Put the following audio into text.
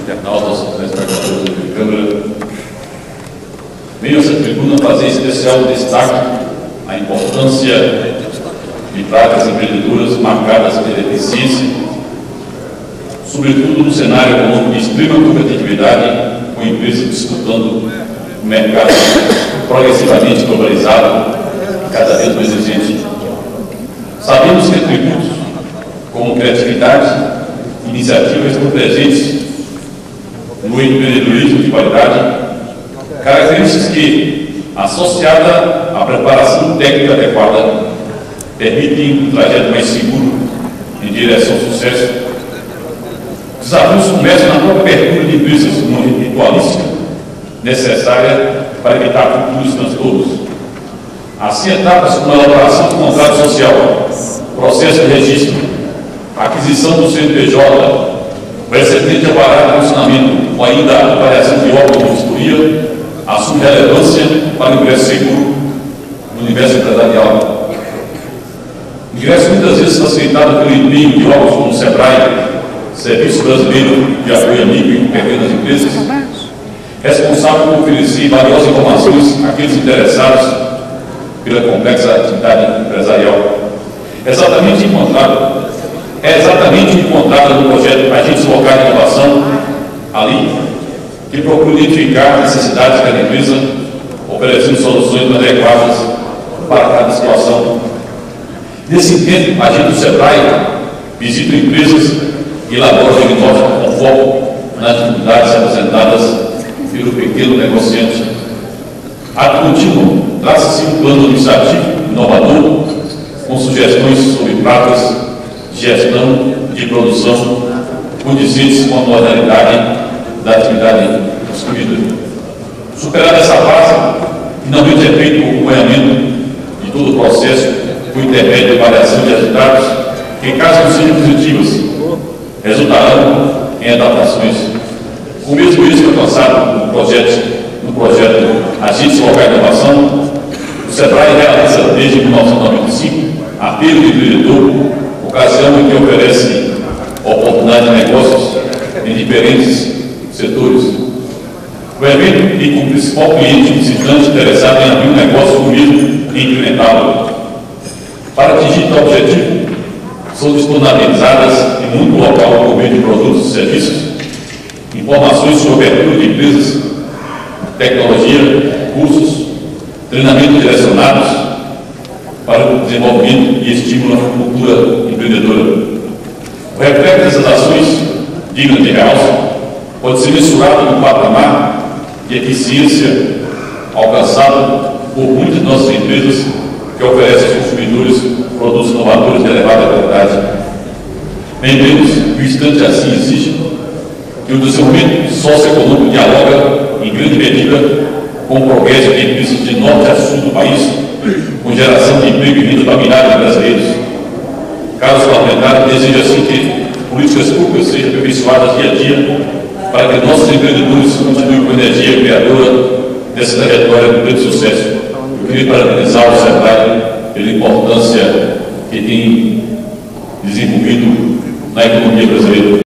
internautas, telespectadores da Câmara, venho a essa tribuna fazer especial destaque à importância de práticas empreendedoras marcadas pela eficiência, sobretudo no cenário econômico de extrema competitividade, com empresas disputando um mercado progressivamente globalizado e cada vez mais exigente. Sabemos que atributos como criatividade e iniciativa estão presentes no empreendedorismo de qualidade, características que, associada à preparação técnica adequada, permitem um trajeto mais seguro em direção ao sucesso. Desafios começam na própria abertura de empresas com uma ritualística necessária para evitar futuros transtornos. Assim, etapas como a elaboração do contrato social, processo de registro, aquisição do CNPJ, o excedente alvará de funcionamento ou ainda a avaliação de órgão de vistoria assume relevância para o ingresso seguro no universo empresarial. O ingresso muitas vezes facilitado pelo empenho de órgãos como o SEBRAE, Serviço Brasileiro de Apoio a Micro e Pequenas Empresas, responsável por oferecer valiosas informações àqueles interessados pela complexa atividade empresarial. É exatamente encontrada no projeto Agentes Locais de Inovação, ali, que procura identificar as necessidades de cada empresa, oferecendo soluções adequadas para cada situação. Nesse intento, agente do SEBRAE visita empresas e elabora diagnóstico com foco nas dificuldades apresentadas pelo pequeno negociante. Ato contínuo, traça-se um plano administrativo inovador com sugestões sobre práticas de gestão de produção condizentes com a modalidade da atividade excluída. Superada essa fase, finalmente é feito o acompanhamento de todo o processo por intermédio de avaliação de resultados que, caso não sejam positivas, resultarão em adaptações. O mesmo risco alcançado no projeto Agentes Locais de Inovação, o SEBRAE realiza desde 1995 apelo de empreendedor, ocasião em que oferece oportunidade de negócios em diferentes setores. O evento tem como principal cliente visitante interessado em abrir um negócio ou mesmo em implementá-lo. Para atingir tal objetivo, são disponibilizadas em muito local por meio de produtos e serviços, informações sobre abertura de empresas, tecnologia, cursos, treinamentos direcionados para o desenvolvimento e estímulo à cultura empreendedora. O reflexo dessas ações, dignas de realce, pode ser mensurado no patamar de eficiência alcançado por muitas de nossas empresas que oferecem aos consumidores produtos inovadores de elevada qualidade. Lembremos que o instante assim exige que o desenvolvimento socioeconômico dialoga, em grande medida, com o progresso de empresas de norte a sul do país, com geração de emprego e renda para milhares de brasileiros. Caso parlamentar, deseja assim que políticas públicas sejam aperfeiçoadas dia a dia para que nossos empreendedores continuem com a energia criadora dessa trajetória de grande sucesso. Eu queria parabenizar o SEBRAE pela importância que tem desenvolvido na economia brasileira.